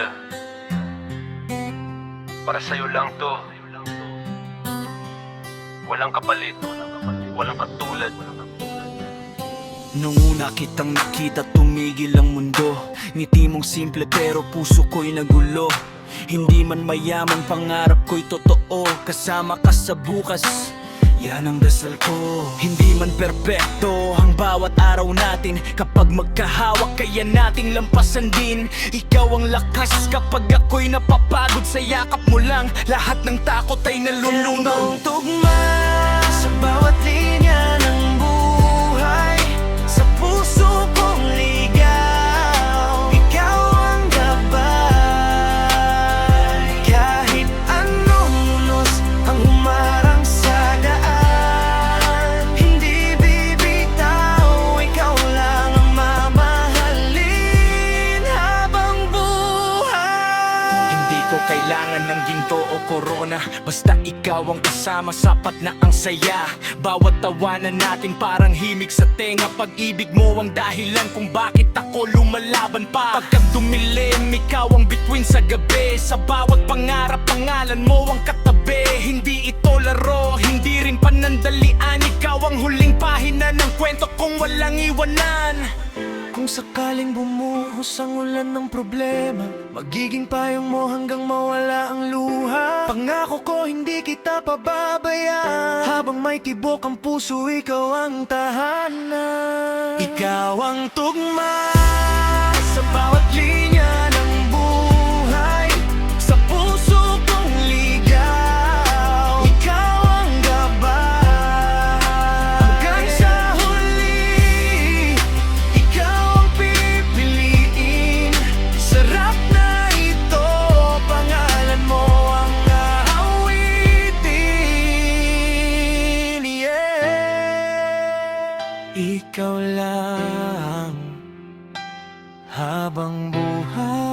Yeah, para sa'yo lang to. Walang kapalit, walang katulad. Nung una kitang nakita, tumigil ang mundo. Ngiti mong simple pero puso ko'y nagulo. Hindi man mayaman, pangarap ko'y totoo. Kasama ka sa bukas, yan ang dasal ko. Hindi man perpekto ang bawat araw natin. Kapag magkahawak, kaya nating lampasan din. Ikaw ang lakas kapag ako'y napapagod. Sa yakap mo lang, lahat ng takot ay nalulunod. Tugma sa bawat linya ng buhay, sa puso kong ligaw. Ikaw ang gabay, kahit anong unos ang humarang sa daan. Hindi bibitaw, ikaw lang ang mamahalin habang buhay. Hindi ko kailangan ng ginto o korona, basta ikaw ang kasama, sapat na ang saya. Bawat tawanan natin parang himig sa tenga. Pag-ibig mo ang dahilan kung bakit ako lumalaban pa. Pagka dumilim, ikaw ang bituin sa gabi. Sa bawat pangarap, pangalan mo ang katabi. Hindi ito laro, hindi rin panandalian. Ikaw ang huling pahina ng kwento kong walang iwanan. Kung sakaling bumuhos ang ulan ng problema, magiging payong mo hanggang mawala ang luha. Pangako ko hindi kita pababayaan. Habang may tibok ang puso, ikaw ang tahanan. Ikaw ang tugma sa bawat linya ng buhay, sa puso kong ligaw. Ikaw ang gabay, hanggang sa huli. Ikaw ang pipiliin. Sarap na ito, pangalan mo ang aawitin. Yeah. Ikaw lang habang buhay.